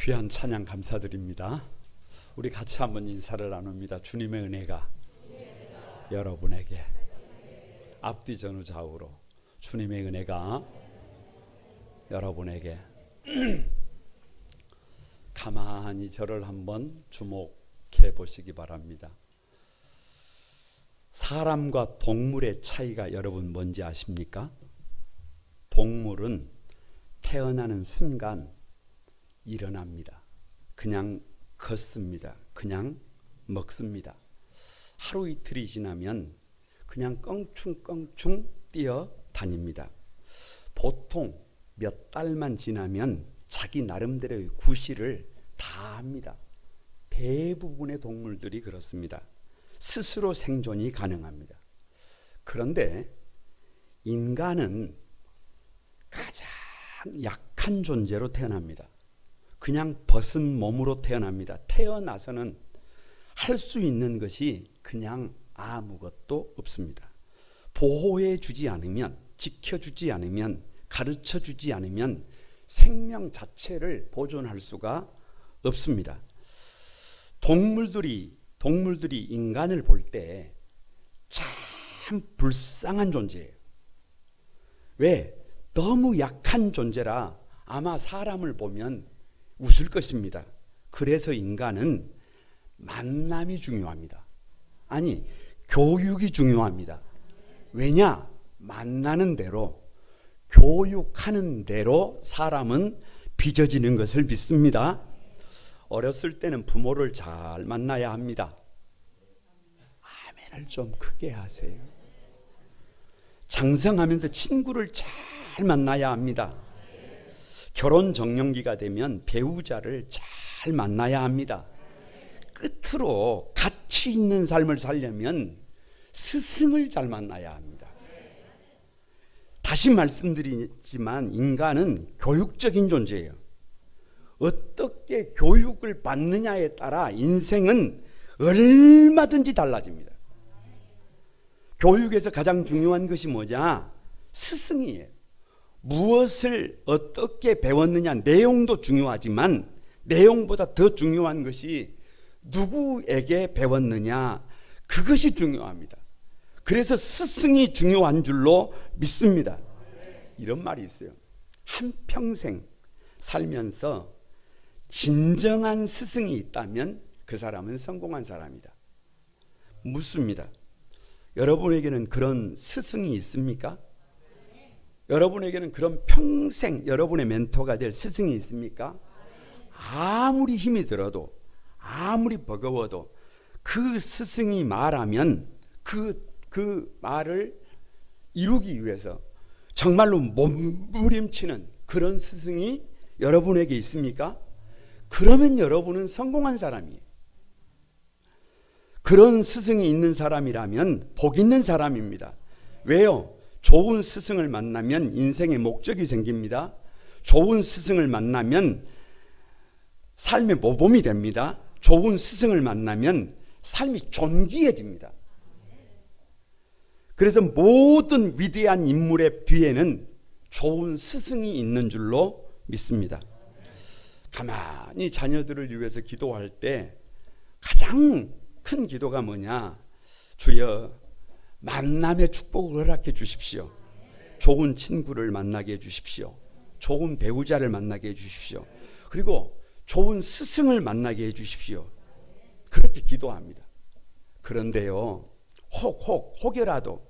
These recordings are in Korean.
귀한 찬양 감사드립니다. 우리 같이 한번 인사를 나눕니다. 주님의 은혜가 여러분에게 앞뒤 전후 좌우로 주님의 은혜가 여러분에게 가만히 저를 한번 주목해 보시기 바랍니다. 사람과 동물의 차이가 여러분 뭔지 아십니까? 동물은 태어나는 순간 일어납니다. 그냥 걷습니다. 그냥 먹습니다. 하루 이틀이 지나면 그냥 껑충껑충 뛰어다닙니다. 보통 몇 달만 지나면 자기 나름대로의 구실을 다 합니다. 대부분의 동물들이 그렇습니다. 스스로 생존이 가능합니다. 그런데 인간은 가장 약한 존재로 태어납니다. 그냥 벗은 몸으로 태어납니다. 태어나서는 할 수 있는 것이 그냥 아무것도 없습니다. 보호해 주지 않으면, 지켜주지 않으면, 가르쳐 주지 않으면 생명 자체를 보존할 수가 없습니다. 동물들이 인간을 볼 때 참 불쌍한 존재예요. 왜? 너무 약한 존재라 아마 사람을 보면 웃을 것입니다. 그래서 인간은 만남이 중요합니다. 아니, 교육이 중요합니다. 왜냐? 만나는 대로, 교육하는 대로 사람은 빚어지는 것을 믿습니다. 어렸을 때는 부모를 잘 만나야 합니다. 아멘을 좀 크게 하세요. 장성하면서 친구를 잘 만나야 합니다. 결혼 정년기가 되면 배우자를 잘 만나야 합니다. 끝으로 가치 있는 삶을 살려면 스승을 잘 만나야 합니다. 다시 말씀드리지만 인간은 교육적인 존재예요. 어떻게 교육을 받느냐에 따라 인생은 얼마든지 달라집니다. 교육에서 가장 중요한 것이 뭐냐? 스승이에요. 무엇을 어떻게 배웠느냐, 내용도 중요하지만 내용보다 더 중요한 것이 누구에게 배웠느냐, 그것이 중요합니다. 그래서 스승이 중요한 줄로 믿습니다. 이런 말이 있어요. 한평생 살면서 진정한 스승이 있다면 그 사람은 성공한 사람이다. 묻습니다. 여러분에게는 그런 스승이 있습니까? 여러분에게는 그런 평생 여러분의 멘토가 될 스승이 있습니까? 아무리 힘이 들어도, 아무리 버거워도 그 스승이 말하면 그 말을 이루기 위해서 정말로 몸부림치는 그런 스승이 여러분에게 있습니까? 그러면 여러분은 성공한 사람이에요. 그런 스승이 있는 사람이라면 복 있는 사람입니다. 왜요? 좋은 스승을 만나면 인생의 목적이 생깁니다. 좋은 스승을 만나면 삶의 모범이 됩니다. 좋은 스승을 만나면 삶이 존귀해집니다. 그래서 모든 위대한 인물의 뒤에는 좋은 스승이 있는 줄로 믿습니다. 가만히 자녀들을 위해서 기도할 때 가장 큰 기도가 뭐냐? 주여, 만남의 축복을 허락해 주십시오. 좋은 친구를 만나게 해 주십시오. 좋은 배우자를 만나게 해 주십시오. 그리고 좋은 스승을 만나게 해 주십시오. 그렇게 기도합니다. 그런데요, 혹여라도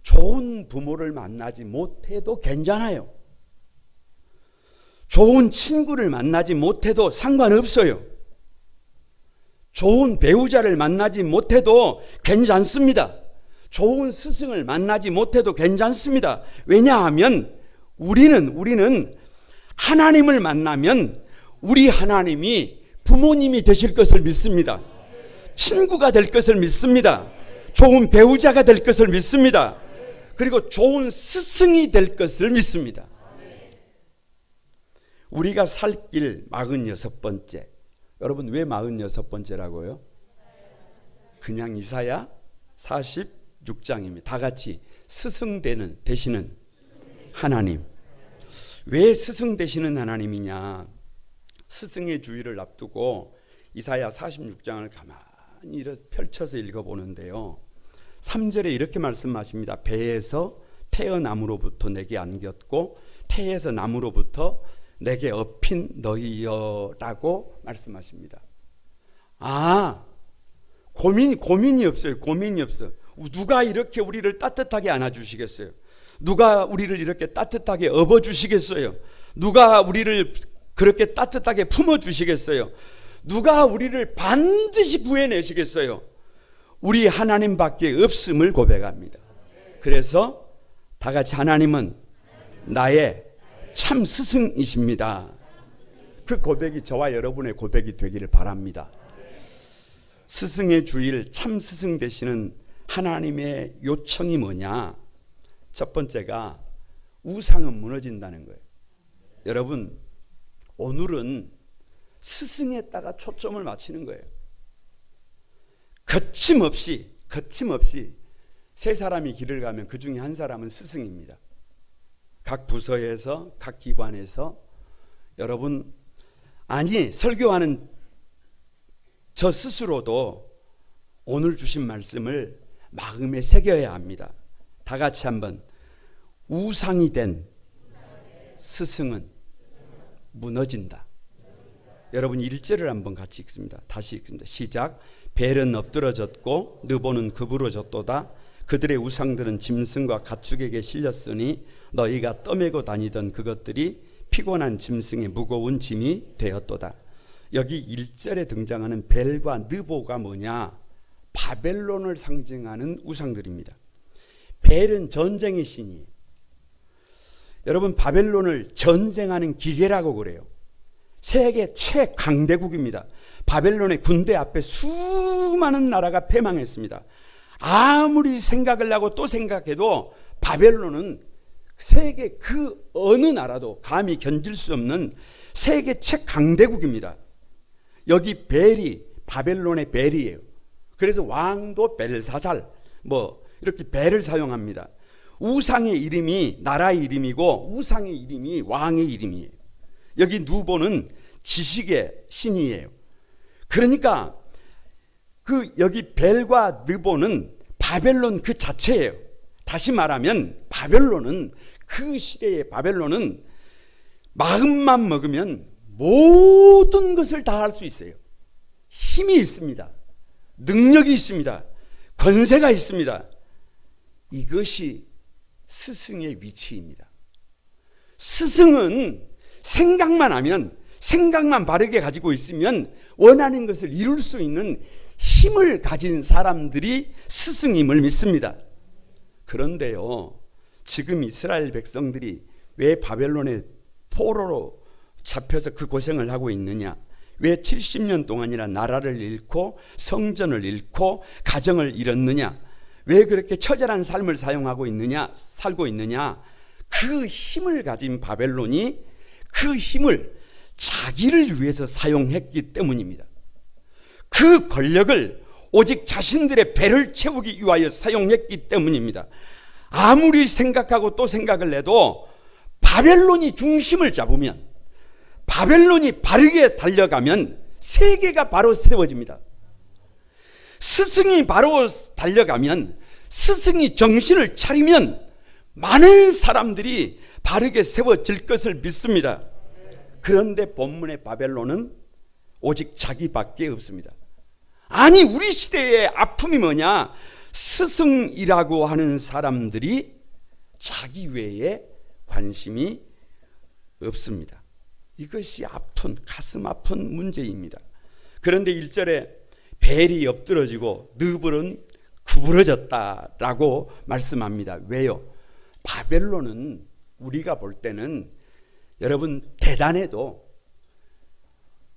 좋은 부모를 만나지 못해도 괜찮아요. 좋은 친구를 만나지 못해도 상관없어요. 좋은 배우자를 만나지 못해도 괜찮습니다. 좋은 스승을 만나지 못해도 괜찮습니다. 왜냐하면 우리는 하나님을 만나면 우리 하나님이 부모님이 되실 것을 믿습니다. 친구가 될 것을 믿습니다. 좋은 배우자가 될 것을 믿습니다. 그리고 좋은 스승이 될 것을 믿습니다. 우리가 살 길 46번째. 여러분, 왜 46번째라고요? 그냥 이사야 46장입니다. 다 같이 스승 되시는 하나님. 왜 스승 되시는 하나님이냐? 스승의 주의를 앞두고 이사야 46장을 가만히 펼쳐서 읽어보는데요. 3절에 이렇게 말씀하십니다. 배에서 태어남으로부터 내게 안겼고 태에서 남으로부터 내게 업힌 너희여라고 말씀하십니다. 고민이 없어요. 고민이 없어. 누가 이렇게 우리를 따뜻하게 안아주시겠어요? 누가 우리를 이렇게 따뜻하게 업어주시겠어요? 누가 우리를 그렇게 따뜻하게 품어주시겠어요? 누가 우리를 반드시 구해내시겠어요? 우리 하나님밖에 없음을 고백합니다. 그래서 다 같이 하나님은 나의 참 스승이십니다. 그 고백이 저와 여러분의 고백이 되기를 바랍니다. 스승의 주일 참 스승 되시는 하나님의 요청이 뭐냐? 첫 번째가 우상은 무너진다는 거예요. 여러분, 오늘은 스승에다가 초점을 맞추는 거예요. 거침없이 세 사람이 길을 가면 그 중에 한 사람은 스승입니다. 각 부서에서 각 기관에서 여러분, 설교하는 저 스스로도 오늘 주신 말씀을 마음에 새겨야 합니다. 다 같이 한번, 우상이 된 스승은 무너진다. 여러분 1절을 한번 같이 읽습니다. 다시 읽습니다. 시작. 벨은 엎드러졌고 느보는 그부러졌도다. 그들의 우상들은 짐승과 가축에게 실렸으니 너희가 떠매고 다니던 그것들이 피곤한 짐승의 무거운 짐이 되었도다. 여기 1절에 등장하는 벨과 느보가 뭐냐? 바벨론을 상징하는 우상들입니다. 벨은 전쟁의 신이에요. 여러분, 바벨론을 전쟁하는 기계라고 그래요. 세계 최강대국입니다. 바벨론의 군대 앞에 수많은 나라가 패망했습니다. 아무리 생각을 하고 또 생각해도 바벨론은 세계 그 어느 나라도 감히 견딜 수 없는 세계 최강대국입니다. 여기 벨이 바벨론의 벨이에요. 그래서 왕도 벨사살 이렇게 벨을 사용합니다. 우상의 이름이 나라의 이름이고 우상의 이름이 왕의 이름이에요. 여기 누보는 지식의 신이에요. 그러니까 여기 벨과 느보는 바벨론 그 자체예요. 다시 말하면 그 시대의 바벨론은 마음만 먹으면 모든 것을 다 할 수 있어요. 힘이 있습니다. 능력이 있습니다. 권세가 있습니다. 이것이 스승의 위치입니다. 스승은 생각만 바르게 가지고 있으면 원하는 것을 이룰 수 있는 힘을 가진 사람들이 스승임을 믿습니다. 그런데요, 지금 이스라엘 백성들이 왜 바벨론의 포로로 잡혀서 그 고생을 하고 있느냐? 왜 70년 동안이나 나라를 잃고 성전을 잃고 가정을 잃었느냐? 왜 그렇게 처절한 삶을 살고 있느냐? 그 힘을 가진 바벨론이 그 힘을 자기를 위해서 사용했기 때문입니다. 그 권력을 오직 자신들의 배를 채우기 위하여 사용했기 때문입니다. 아무리 생각하고 또 생각을 해도 바벨론이 중심을 잡으면, 바벨론이 바르게 달려가면 세계가 바로 세워집니다. 스승이 바로 달려가면, 스승이 정신을 차리면 많은 사람들이 바르게 세워질 것을 믿습니다. 그런데 본문의 바벨론은 오직 자기밖에 없습니다. 아니, 우리 시대의 아픔이 뭐냐? 스승이라고 하는 사람들이 자기 외에 관심이 없습니다. 이것이 가슴 아픈 문제입니다. 그런데 1절에 벨이 엎드러지고 느볼은 구부러졌다라고 말씀합니다. 왜요? 바벨론은 우리가 볼 때는 여러분 대단해도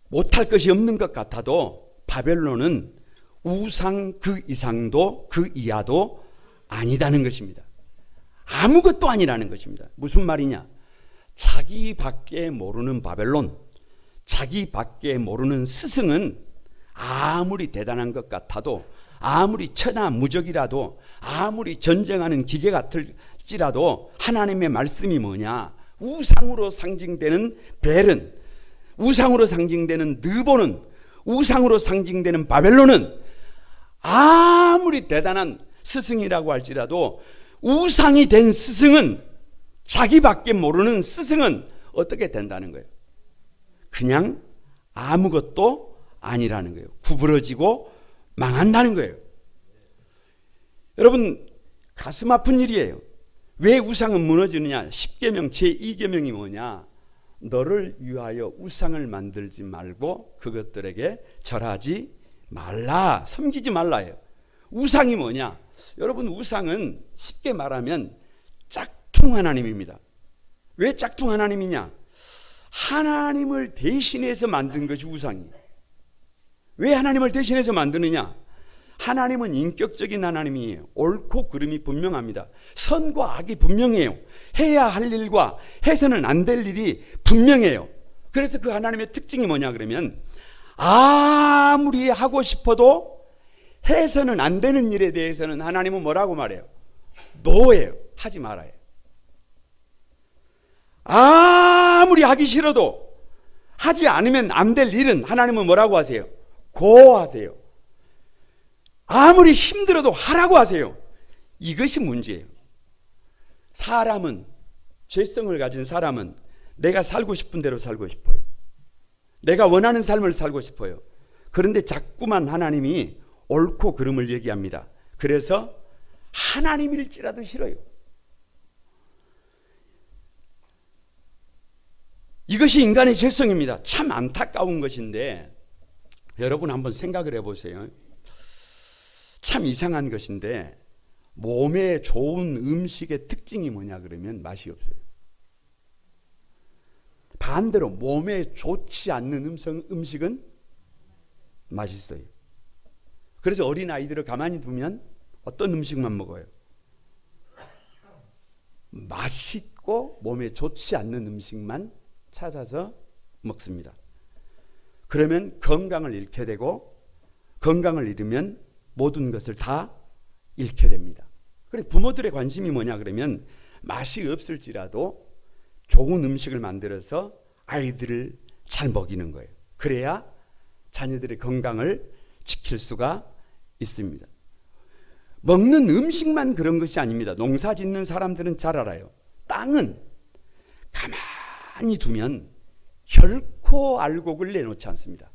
못할 것이 없는 것 같아도 바벨론은 우상 그 이상도 그 이하도 아니다는 것입니다. 아무것도 아니라는 것입니다. 무슨 말이냐? 자기밖에 모르는 바벨론, 자기밖에 모르는 스승은 아무리 대단한 것 같아도, 아무리 천하무적이라도, 아무리 전쟁하는 기계 같을지라도 하나님의 말씀이 뭐냐? 우상으로 상징되는 벨은 우상으로 상징되는 느보는, 우상으로 상징되는 바벨론은 아무리 대단한 스승이라고 할지라도 우상이 된 스승은, 자기밖에 모르는 스승은 어떻게 된다는 거예요? 그냥 아무것도 아니라는 거예요. 구부러지고 망한다는 거예요. 여러분, 가슴 아픈 일이에요. 왜 우상은 무너지느냐? 10계명 제2계명이 뭐냐? 너를 위하여 우상을 만들지 말고 그것들에게 절하지 말라, 섬기지 말라예요. 우상이 뭐냐? 여러분, 우상은 쉽게 말하면 짝퉁 하나님입니다. 왜 짝퉁 하나님이냐? 하나님을 대신해서 만든 것이 우상이에요. 왜 하나님을 대신해서 만드느냐? 하나님은 인격적인 하나님이에요. 옳고 그름이 분명합니다. 선과 악이 분명해요. 해야 할 일과 해서는 안 될 일이 분명해요. 그래서 그 하나님의 특징이 뭐냐 그러면, 아무리 하고 싶어도 해서는 안 되는 일에 대해서는 하나님은 뭐라고 말해요? 노예요. 하지 말아요. 아무리 하기 싫어도, 하지 않으면 안 될 일은 하나님은 뭐라고 하세요? 고하세요. 아무리 힘들어도 하라고 하세요. 이것이 문제예요. 사람은, 죄성을 가진 사람은 내가 살고 싶은 대로 살고 싶어요. 내가 원하는 삶을 살고 싶어요. 그런데 자꾸만 하나님이 옳고 그름을 얘기합니다. 그래서 하나님일지라도 싫어요. 이것이 인간의 죄성입니다. 참 안타까운 것인데, 여러분 한번 생각을 해보세요. 참 이상한 것인데, 몸에 좋은 음식의 특징이 뭐냐 그러면 맛이 없어요. 반대로 몸에 좋지 않는 음식은 맛있어요. 그래서 어린아이들을 가만히 두면 어떤 음식만 먹어요? 맛있고 몸에 좋지 않는 음식만 찾아서 먹습니다. 그러면 건강을 잃게 되고, 건강을 잃으면 모든 것을 다 잃게 됩니다. 그래서 부모들의 관심이 뭐냐 그러면, 맛이 없을지라도 좋은 음식을 만들어서 아이들을 잘 먹이는 거예요. 그래야 자녀들의 건강을 지킬 수가 있습니다. 먹는 음식만 그런 것이 아닙니다. 농사 짓는 사람들은 잘 알아요. 땅은 가만히 두면 결코 알곡을 내놓지 않습니다.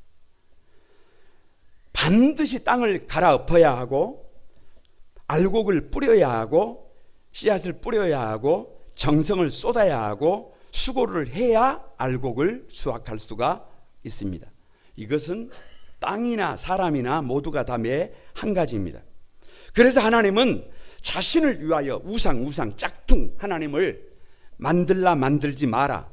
반드시 땅을 갈아엎어야 하고, 알곡을 뿌려야 하고, 씨앗을 뿌려야 하고, 정성을 쏟아야 하고, 수고를 해야 알곡을 수확할 수가 있습니다. 이것은 땅이나 사람이나 모두가 다 매 한 가지입니다. 그래서 하나님은 자신을 위하여 우상, 짝퉁 하나님을 만들지 마라.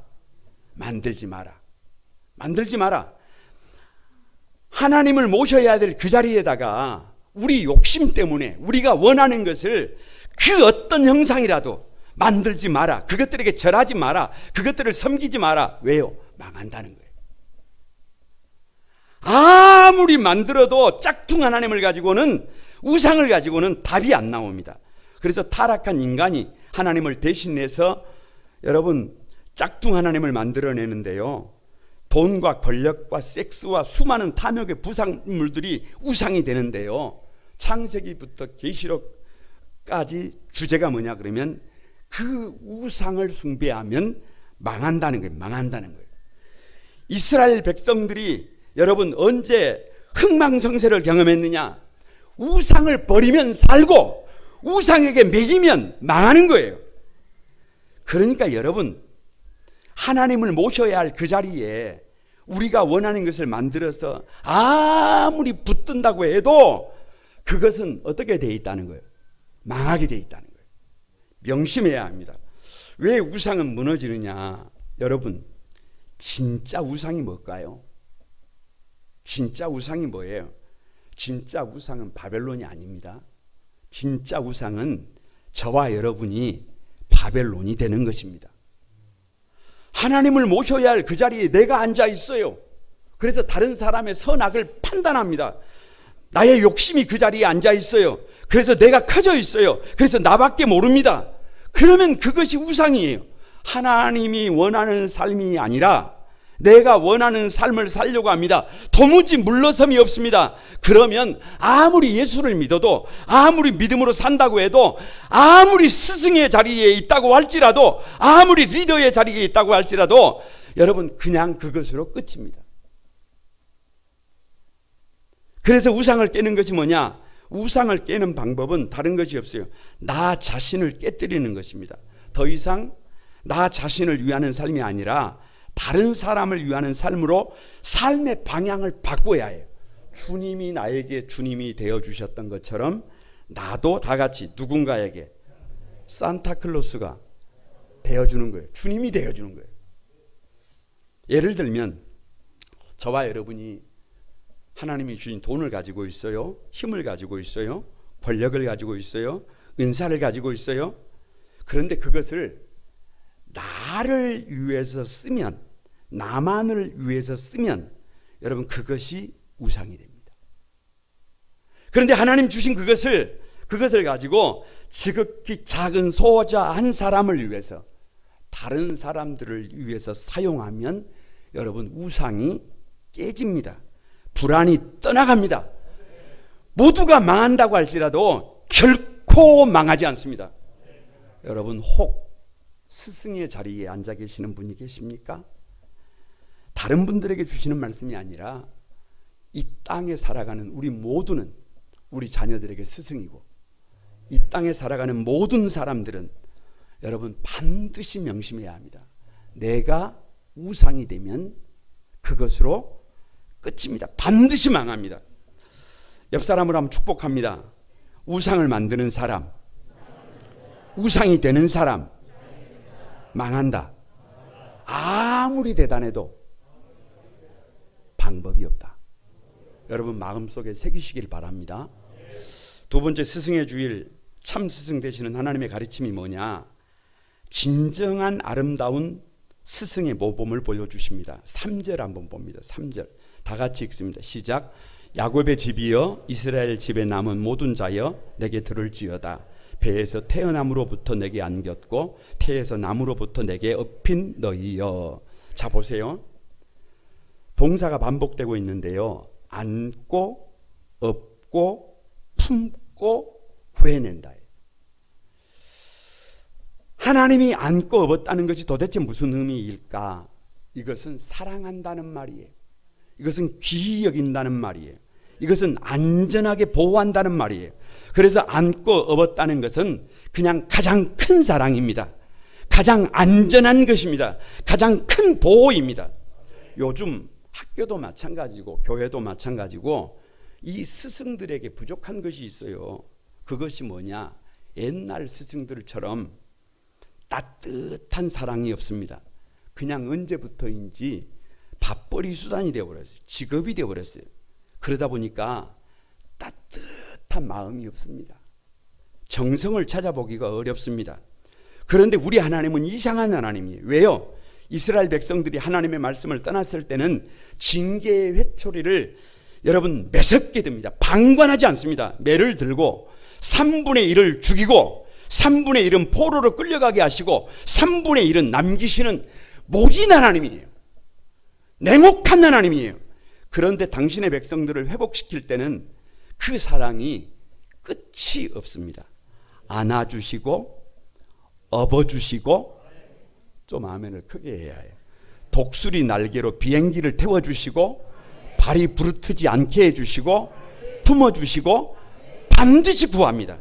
하나님을 모셔야 될 그 자리에다가 우리 욕심 때문에 우리가 원하는 것을 그 어떤 형상이라도 만들지 마라. 그것들에게 절하지 마라. 그것들을 섬기지 마라. 왜요? 망한다는 거예요. 아무리 만들어도 짝퉁 하나님을 가지고는, 우상을 가지고는 답이 안 나옵니다. 그래서 타락한 인간이 하나님을 대신해서 여러분 짝퉁 하나님을 만들어내는데요, 돈과 권력과 섹스와 수많은 탐욕의 부산물들이 우상이 되는데요, 창세기부터 계시록까지 주제가 뭐냐 그러면 그 우상을 숭배하면 망한다는 거예요. 이스라엘 백성들이 여러분 언제 흥망성쇠를 경험했느냐? 우상을 버리면 살고 우상에게 매이면 망하는 거예요. 그러니까 여러분, 하나님을 모셔야 할 그 자리에 우리가 원하는 것을 만들어서 아무리 붙든다고 해도 그것은 어떻게 돼 있다는 거예요? 망하게 돼 있다는 거예요. 명심해야 합니다. 왜 우상은 무너지느냐? 여러분, 진짜 우상이 뭘까요? 진짜 우상이 뭐예요? 진짜 우상은 바벨론이 아닙니다. 진짜 우상은 저와 여러분이 바벨론이 되는 것입니다. 하나님을 모셔야 할 그 자리에 내가 앉아 있어요. 그래서 다른 사람의 선악을 판단합니다. 나의 욕심이 그 자리에 앉아 있어요. 그래서 내가 커져 있어요. 그래서 나밖에 모릅니다. 그러면 그것이 우상이에요. 하나님이 원하는 삶이 아니라 내가 원하는 삶을 살려고 합니다. 도무지 물러섬이 없습니다. 그러면 아무리 예수를 믿어도, 아무리 믿음으로 산다고 해도, 아무리 스승의 자리에 있다고 할지라도, 아무리 리더의 자리에 있다고 할지라도 여러분 그냥 그것으로 끝입니다. 그래서 우상을 깨는 것이 뭐냐? 우상을 깨는 방법은 다른 것이 없어요. 나 자신을 깨뜨리는 것입니다. 더 이상 나 자신을 위하는 삶이 아니라 다른 사람을 위하는 삶으로 삶의 방향을 바꿔야 해요. 주님이 나에게 주님이 되어주셨던 것처럼 나도 다 같이 누군가에게 산타클로스가 되어주는 거예요. 주님이 되어주는 거예요. 예를 들면 저와 여러분이 하나님이 주신 돈을 가지고 있어요. 힘을 가지고 있어요. 권력을 가지고 있어요. 은사를 가지고 있어요. 그런데 그것을 나를 위해서 쓰면, 나만을 위해서 쓰면 여러분 그것이 우상이 됩니다. 그런데 하나님 주신 그것을 가지고 지극히 작은 소자 한 사람을 위해서, 다른 사람들을 위해서 사용하면 여러분 우상이 깨집니다. 불안이 떠나갑니다. 모두가 망한다고 할지라도 결코 망하지 않습니다. 여러분 혹 스승의 자리에 앉아 계시는 분이 계십니까? 다른 분들에게 주시는 말씀이 아니라 이 땅에 살아가는 우리 모두는 우리 자녀들에게 스승이고, 이 땅에 살아가는 모든 사람들은 여러분 반드시 명심해야 합니다. 내가 우상이 되면 그것으로 끝입니다. 반드시 망합니다. 옆 사람을 한번 축복합니다. 우상을 만드는 사람, 우상이 되는 사람 망한다. 아무리 대단해도 방법이 없다. 여러분 마음속에 새기시길 바랍니다. 두 번째 스승의 주일, 참 스승 되시는 하나님의 가르침이 뭐냐? 진정한 아름다운 스승의 모범을 보여주십니다. 3절 한번 봅니다. 3절 다 같이 읽습니다. 시작. 야곱의 집이여, 이스라엘 집에 남은 모든 자여, 내게 들을지어다. 배에서 태어남으로부터 내게 안겼고 태에서 남으로부터 내게 업힌 너희여. 자 보세요. 동사가 반복되고 있는데요. 안고, 업고, 품고, 구해낸다. 하나님이 안고 업었다는 것이 도대체 무슨 의미일까? 이것은 사랑한다는 말이에요. 이것은 귀히 여긴다는 말이에요. 이것은 안전하게 보호한다는 말이에요. 그래서 안고 업었다는 것은 그냥 가장 큰 사랑입니다. 가장 안전한 것입니다. 가장 큰 보호입니다. 요즘 학교도 마찬가지고 교회도 마찬가지고 이 스승들에게 부족한 것이 있어요. 그것이 뭐냐? 옛날 스승들처럼 따뜻한 사랑이 없습니다. 그냥 언제부터인지 밥벌이 수단이 되어버렸어요. 직업이 되어버렸어요. 그러다 보니까 따뜻한 마음이 없습니다. 정성을 찾아보기가 어렵습니다. 그런데 우리 하나님은 이상한 하나님이에요. 왜요? 이스라엘 백성들이 하나님의 말씀을 떠났을 때는 징계의 회초리를 여러분 매섭게 듭니다. 방관하지 않습니다. 매를 들고 3분의 1을 죽이고 3분의 1은 포로로 끌려가게 하시고 3분의 1은 남기시는 모진 하나님이에요. 냉혹한 하나님이에요. 그런데 당신의 백성들을 회복시킬 때는 그 사랑이 끝이 없습니다. 안아주시고 업어주시고, 좀 아멘을 크게 해야 해요. 독수리 날개로 비행기를 태워주시고 발이 부르트지 않게 해주시고 품어주시고 반드시 구합니다.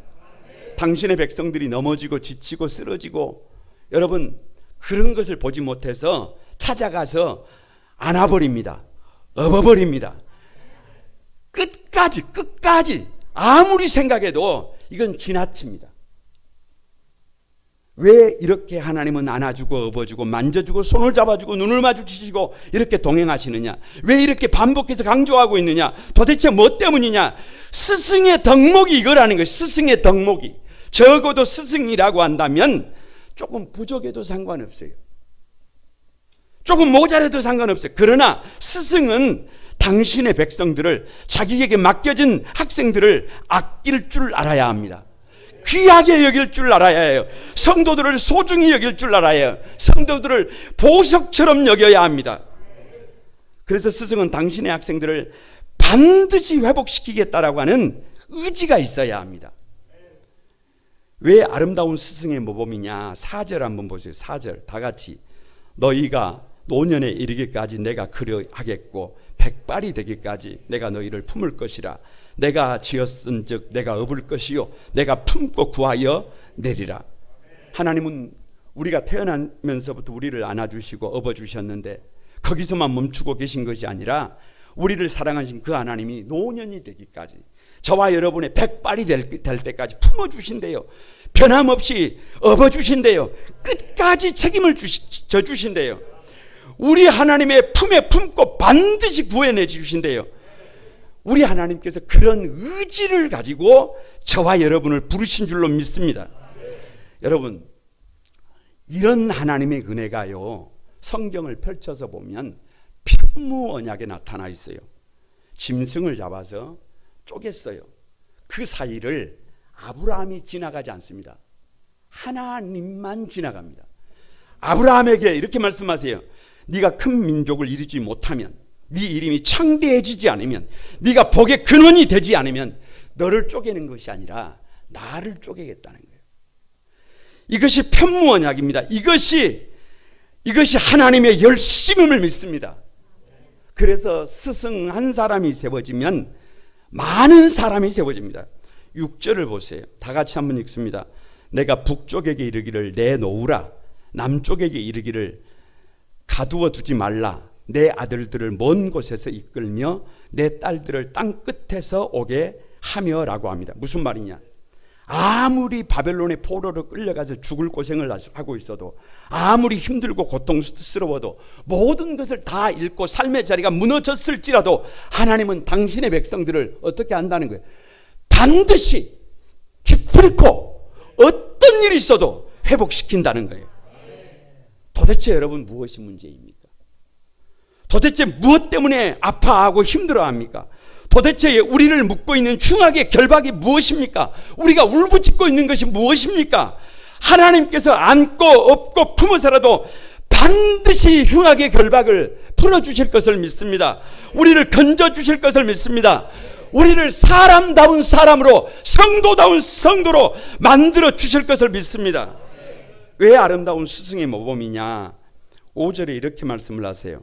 당신의 백성들이 넘어지고 지치고 쓰러지고 여러분 그런 것을 보지 못해서 찾아가서 안아버립니다. 업어버립니다. 끝까지 아무리 생각해도 이건 지나칩니다. 왜 이렇게 하나님은 안아주고 업어주고 만져주고 손을 잡아주고 눈을 마주치시고 이렇게 동행하시느냐? 왜 이렇게 반복해서 강조하고 있느냐? 도대체 뭐 때문이냐? 스승의 덕목이 이거라는 거예요. 스승의 덕목이. 적어도 스승이라고 한다면 조금 부족해도 상관없어요. 조금 모자라도 상관없어요. 그러나 스승은 당신의 백성들을, 자기에게 맡겨진 학생들을 아낄 줄 알아야 합니다. 귀하게 여길 줄 알아야 해요. 성도들을 소중히 여길 줄 알아야 해요. 성도들을 보석처럼 여겨야 합니다. 그래서 스승은 당신의 학생들을 반드시 회복시키겠다라고 하는 의지가 있어야 합니다. 왜 아름다운 스승의 모범이냐? 4절 한번 보세요. 4절 다 같이. 너희가 노년에 이르기까지 내가 그려하겠고 백발이 되기까지 내가 너희를 품을 것이라. 내가 지었은즉 내가 업을 것이요 내가 품고 구하여 내리라. 하나님은 우리가 태어나면서부터 우리를 안아주시고 업어주셨는데 거기서만 멈추고 계신 것이 아니라 우리를 사랑하신 그 하나님이 노년이 되기까지, 저와 여러분의 백발이 될 때까지 품어주신대요. 변함없이 업어주신대요. 끝까지 책임을 져주신대요. 우리 하나님의 품에 품고 반드시 구해내 주신대요. 우리 하나님께서 그런 의지를 가지고 저와 여러분을 부르신 줄로 믿습니다. 여러분, 이런 하나님의 은혜가요, 성경을 펼쳐서 보면 편무언약에 나타나 있어요. 짐승을 잡아서 쪼갰어요. 그 사이를 아브라함이 지나가지 않습니다. 하나님만 지나갑니다. 아브라함에게 이렇게 말씀하세요. 네가 큰 민족을 이루지 못하면, 네 이름이 창대해지지 않으면, 네가 복의 근원이 되지 않으면 너를 쪼개는 것이 아니라 나를 쪼개겠다는 거예요. 이것이 편무언약입니다. 이것이 하나님의 열심임을 믿습니다. 그래서 스승 한 사람이 세워지면 많은 사람이 세워집니다. 6절을 보세요. 다 같이 한번 읽습니다. 내가 북쪽에게 이르기를 내놓으라. 남쪽에게 이르기를 가두어 두지 말라. 내 아들들을 먼 곳에서 이끌며 내 딸들을 땅 끝에서 오게 하며 라고 합니다. 무슨 말이냐? 아무리 바벨론의 포로로 끌려가서 죽을 고생을 하고 있어도, 아무리 힘들고 고통스러워도, 모든 것을 다 잃고 삶의 자리가 무너졌을지라도 하나님은 당신의 백성들을 어떻게 한다는 거예요? 반드시 기필코 어떤 일이 있어도 회복시킨다는 거예요. 도대체 여러분 무엇이 문제입니까? 도대체 무엇 때문에 아파하고 힘들어합니까? 도대체 우리를 묶고 있는 흉악의 결박이 무엇입니까? 우리가 울부짖고 있는 것이 무엇입니까? 하나님께서 안고 업고 품으서라도 반드시 흉악의 결박을 풀어주실 것을 믿습니다. 우리를 건져주실 것을 믿습니다. 우리를 사람다운 사람으로, 성도다운 성도로 만들어 주실 것을 믿습니다. 왜 아름다운 스승의 모범이냐? 5절에 이렇게 말씀을 하세요.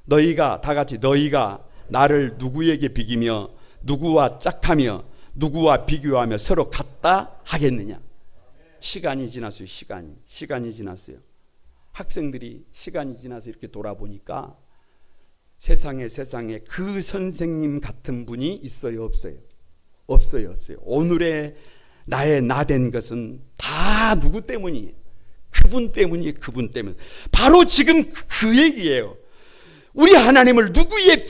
너희가, 다 같이, 너희가 나를 누구에게 비기며 누구와 짝하며 누구와 비교하며 서로 같다 하겠느냐? 시간이 지났어요. 시간이 지났어요. 학생들이 시간이 지나서 이렇게 돌아보니까 세상에 그 선생님 같은 분이 있어요, 없어요? 없어요. 오늘의 나의 나 된 것은 다 누구 때문이에요? 그분 때문이에요. 바로 지금 그 얘기예요. 우리 하나님을 누구에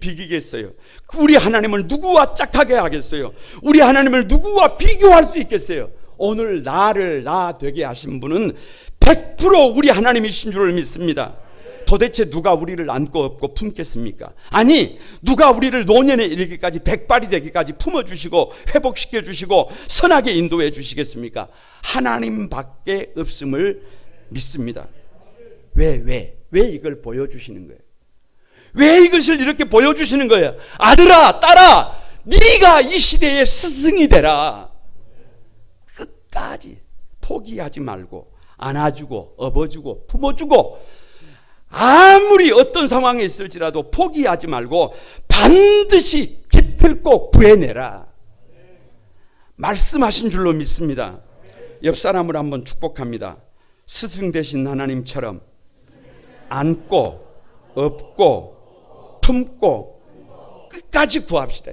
비기겠어요? 우리 하나님을 누구와 짝하게 하겠어요? 우리 하나님을 누구와 비교할 수 있겠어요? 오늘 나를 나 되게 하신 분은 100% 우리 하나님이신 줄을 믿습니다. 도대체 누가 우리를 안고 업고 품겠습니까? 아니, 누가 우리를 노년에 이르기까지 백발이 되기까지 품어주시고 회복시켜주시고 선하게 인도해 주시겠습니까? 하나님밖에 없음을 믿습니다. 왜 이걸 보여주시는 거예요? 왜 이것을 이렇게 보여주시는 거예요? 아들아, 딸아, 네가 이 시대의 스승이 되라. 끝까지 포기하지 말고 안아주고 업어주고 품어주고, 아무리 어떤 상황에 있을지라도 포기하지 말고 반드시 기필코 구해내라. 말씀하신 줄로 믿습니다. 옆 사람을 한번 축복합니다. 스승 되신 하나님처럼 안고 업고 품고 끝까지 구합시다.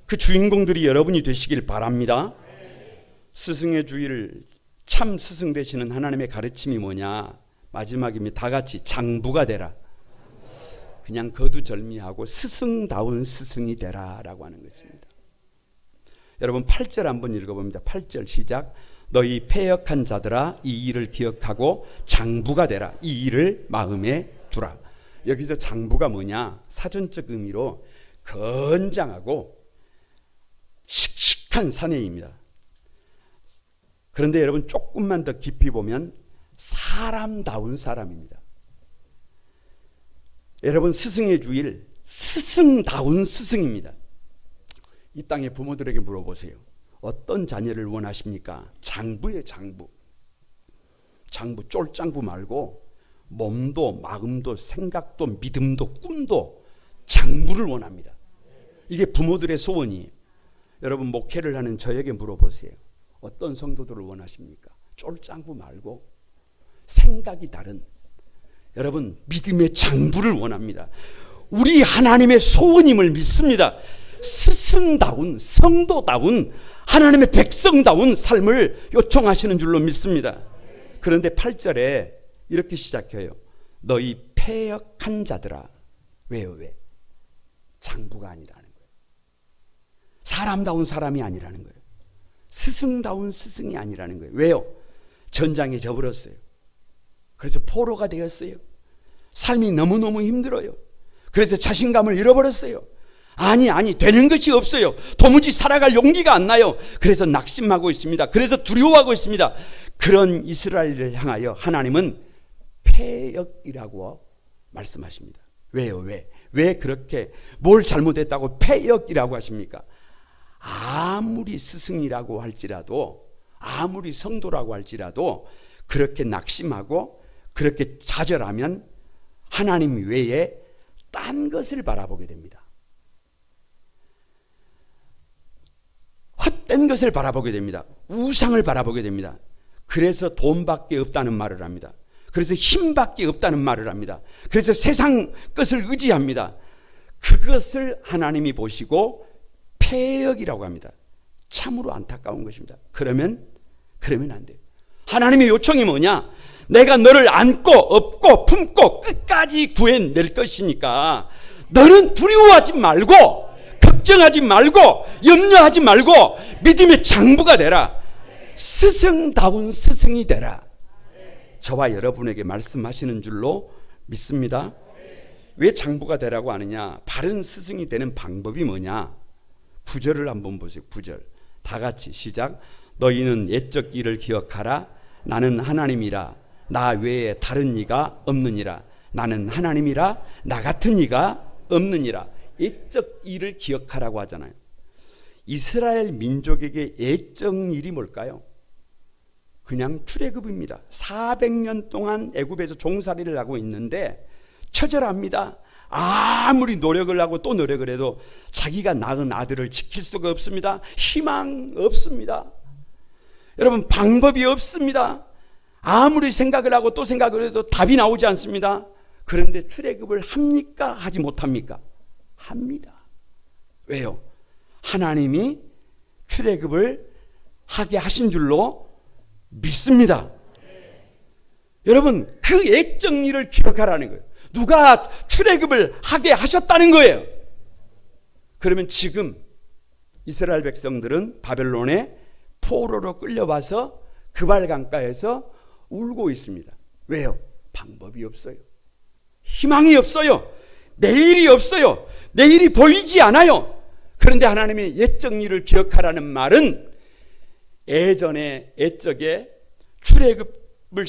그 주인공들이 여러분이 되시길 바랍니다. 스승의 주의를, 참 스승 되시는 하나님의 가르침이 뭐냐? 마지막입니다. 다 같이 장부가 되라. 그냥 거두절미하고 스승다운 스승이 되라 라고 하는 것입니다. 여러분 8절 한번 읽어봅니다. 8절 시작. 너희 패역한 자들아, 이 일을 기억하고 장부가 되라. 이 일을 마음에 두라. 여기서 장부가 뭐냐? 사전적 의미로 건장하고 씩씩한 사내입니다. 그런데 여러분 조금만 더 깊이 보면 사람다운 사람입니다. 여러분, 스승의 주일, 스승다운 스승입니다. 이 땅의 부모들에게 물어보세요. 어떤 자녀를 원하십니까? 장부예요, 장부. 장부, 쫄장부 말고 몸도 마음도 생각도 믿음도 꿈도 장부를 원합니다. 이게 부모들의 소원이에요. 여러분, 목회를 하는 저에게 물어보세요. 어떤 성도들을 원하십니까? 쫄장부 말고 생각이 다른, 여러분, 믿음의 장부를 원합니다. 우리 하나님의 소원임을 믿습니다. 스승다운, 성도다운, 하나님의 백성다운 삶을 요청하시는 줄로 믿습니다. 그런데 8절에 이렇게 시작해요. 너희 패역한 자들아. 왜요? 왜? 장부가 아니라는 거예요. 사람다운 사람이 아니라는 거예요. 스승다운 스승이 아니라는 거예요. 왜요? 전장에 져버렸어요. 그래서 포로가 되었어요. 삶이 너무너무 힘들어요. 그래서 자신감을 잃어버렸어요. 아니 되는 것이 없어요. 도무지 살아갈 용기가 안 나요. 그래서 낙심하고 있습니다. 그래서 두려워하고 있습니다. 그런 이스라엘을 향하여 하나님은 패역이라고 말씀하십니다. 왜요? 왜 그렇게 뭘 잘못했다고 패역이라고 하십니까? 아무리 스승이라고 할지라도, 아무리 성도라고 할지라도 그렇게 낙심하고 그렇게 좌절하면 하나님 외에 딴 것을 바라보게 됩니다. 헛된 것을 바라보게 됩니다. 우상을 바라보게 됩니다. 그래서 돈밖에 없다는 말을 합니다. 그래서 힘밖에 없다는 말을 합니다. 그래서 세상 것을 의지합니다. 그것을 하나님이 보시고 패역이라고 합니다. 참으로 안타까운 것입니다. 그러면 안 돼요. 하나님의 요청이 뭐냐? 내가 너를 안고 업고 품고 끝까지 구해낼 것이니까 너는 두려워하지 말고 걱정하지 말고 염려하지 말고 믿음의 장부가 되라. 스승다운 스승이 되라. 저와 여러분에게 말씀하시는 줄로 믿습니다. 왜 장부가 되라고 하느냐? 바른 스승이 되는 방법이 뭐냐? 9절을 한번 보세요. 9절 다 같이 시작. 너희는 옛적 일을 기억하라. 나는 하나님이라. 나 외에 다른 이가 없느니라. 나는 하나님이라. 나 같은 이가 없느니라. 옛적 일을 기억하라고 하잖아요. 이스라엘 민족에게 옛적 일이 뭘까요? 그냥 출애굽입니다. 400년 동안 애굽에서 종살이를 하고 있는데 처절합니다. 아무리 노력을 하고 또 노력을 해도 자기가 낳은 아들을 지킬 수가 없습니다. 희망 없습니다. 여러분, 방법이 없습니다. 아무리 생각을 하고 또 생각을 해도 답이 나오지 않습니다. 그런데 출애굽을 합니까? 하지 못합니까? 합니다. 왜요? 하나님이 출애굽을 하게 하신 줄로 믿습니다. 여러분, 그 옛적 일을 기억하라는 거예요. 누가 출애굽을 하게 하셨다는 거예요. 그러면 지금 이스라엘 백성들은 바벨론에 포로로 끌려와서 그발 강가에서 울고 있습니다. 왜요? 방법이 없어요. 희망이 없어요. 내일이 없어요. 내일이 보이지 않아요. 그런데 하나님의 옛적 일을 기억하라는 말은 예전에 옛적에 출애굽을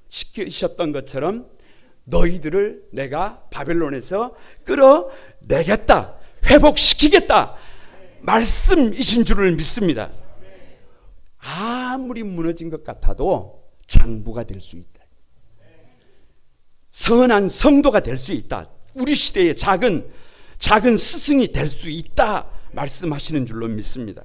시키셨던 것처럼 너희들을 내가 바벨론에서 끌어내겠다, 회복시키겠다 말씀이신 줄을 믿습니다. 아무리 무너진 것 같아도 장부가 될 수 있다. 선한 성도가 될 수 있다. 우리 시대의 작은 스승이 될 수 있다 말씀하시는 줄로 믿습니다.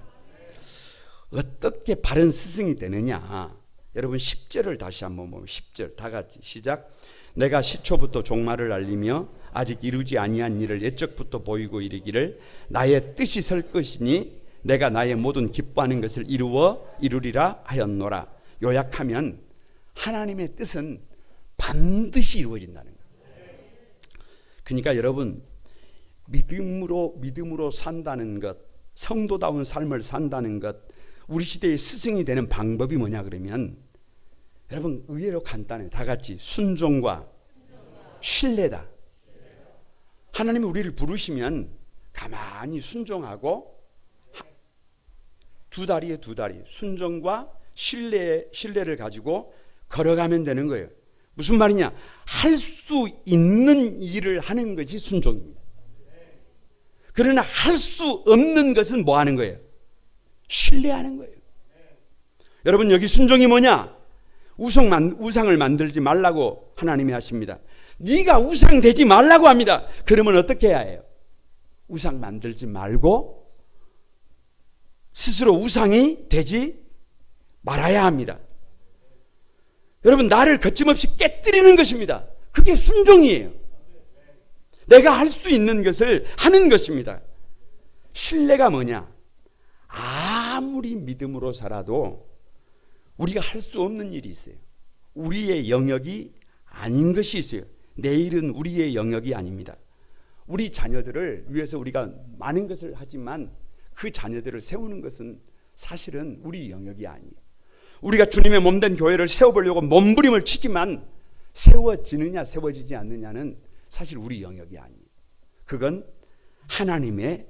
어떻게 바른 스승이 되느냐? 여러분 10절을 다시 한번 보면 10절 다 같이 시작. 내가 시초부터 종말을 알리며 아직 이루지 아니한 일을 옛적부터 보이고 이르기를 나의 뜻이 설 것이니 내가 나의 모든 기뻐하는 것을 이루리라 하였노라. 요약하면 하나님의 뜻은 반드시 이루어진다는 거예요. 그러니까 여러분, 믿음으로 산다는 것, 성도다운 삶을 산다는 것, 우리 시대의 스승이 되는 방법이 뭐냐 그러면 여러분 의외로 간단해요. 다 같이 순종과 신뢰다. 하나님이 우리를 부르시면 가만히 순종하고 두 다리 순종과 신뢰를 가지고 걸어가면 되는 거예요. 무슨 말이냐? 할 수 있는 일을 하는 것이 순종입니다. 그러나 할 수 없는 것은 뭐 하는 거예요? 신뢰하는 거예요. 여러분, 여기 순종이 뭐냐? 우상을 만들지 말라고 하나님이 하십니다. 네가 우상 되지 말라고 합니다. 그러면 어떻게 해야 해요? 우상 만들지 말고 스스로 우상이 되지 말아야 합니다. 여러분, 나를 거침없이 깨뜨리는 것입니다. 그게 순종이에요. 내가 할 수 있는 것을 하는 것입니다. 신뢰가 뭐냐? 아무리 믿음으로 살아도 우리가 할 수 없는 일이 있어요. 우리의 영역이 아닌 것이 있어요. 내 일은 우리의 영역이 아닙니다. 우리 자녀들을 위해서 우리가 많은 것을 하지만 그 자녀들을 세우는 것은 사실은 우리 영역이 아니에요. 우리가 주님의 몸된 교회를 세워보려고 몸부림을 치지만 세워지느냐 세워지지 않느냐는 사실 우리 영역이 아니에요. 그건 하나님의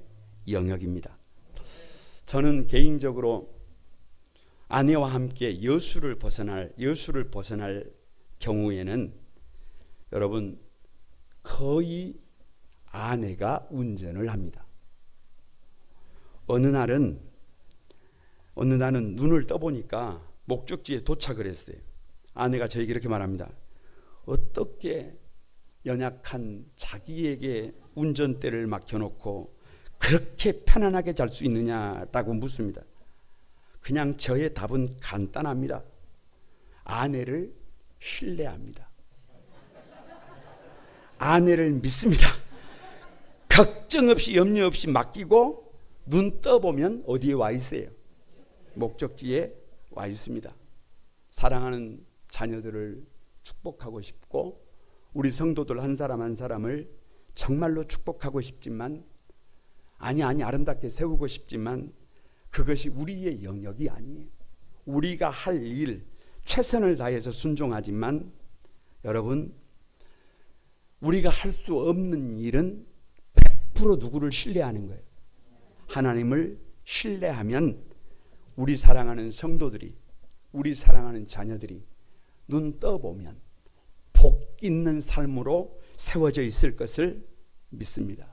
영역입니다. 저는 개인적으로 아내와 함께 여수를 벗어날 경우에는 여러분, 거의 아내가 운전을 합니다. 어느 날은 눈을 떠보니까 목적지에 도착을 했어요. 아내가 저에게 이렇게 말합니다. 어떻게 연약한 자기에게 운전대를 맡겨놓고 그렇게 편안하게 잘 수 있느냐라고 묻습니다. 그냥 저의 답은 간단합니다. 아내를 신뢰합니다. 아내를 믿습니다. 걱정 없이 염려 없이 맡기고 눈 떠보면 어디에 와 있어요? 목적지에 와 있습니다. 사랑하는 자녀들을 축복하고 싶고 우리 성도들 한 사람 한 사람을 정말로 축복하고 싶지만 아니 아름답게 세우고 싶지만 그것이 우리의 영역이 아니에요. 우리가 할 일 최선을 다해서 순종하지만 여러분, 우리가 할 수 없는 일은 100% 누구를 신뢰하는 거예요? 하나님을 신뢰하면 우리 사랑하는 성도들이, 우리 사랑하는 자녀들이 눈 떠보면 복 있는 삶으로 세워져 있을 것을 믿습니다.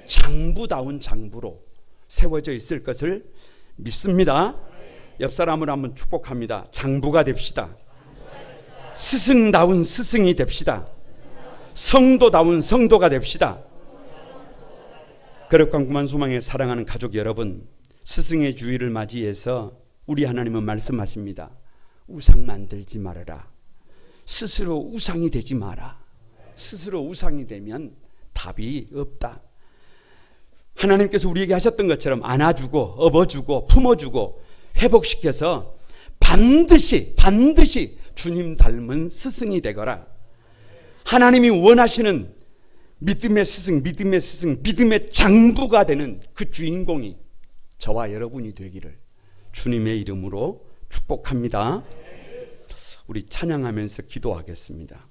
장부다운 장부로 세워져 있을 것을 믿습니다. 옆 사람을 한번 축복합니다. 장부가 됩시다. 스승다운 스승이 됩시다. 성도다운 성도가 됩시다. 거룩한 구만 소망에 사랑하는 가족 여러분, 스승의 주일을 맞이해서 우리 하나님은 말씀하십니다. 우상 만들지 말아라. 스스로 우상이 되지 마라. 스스로 우상이 되면 답이 없다. 하나님께서 우리에게 하셨던 것처럼 안아주고 업어주고 품어주고 회복시켜서 반드시 주님 닮은 스승이 되거라. 하나님이 원하시는 믿음의 스승, 믿음의 장부가 되는 그 주인공이 저와 여러분이 되기를 주님의 이름으로 축복합니다. 우리 찬양하면서 기도하겠습니다.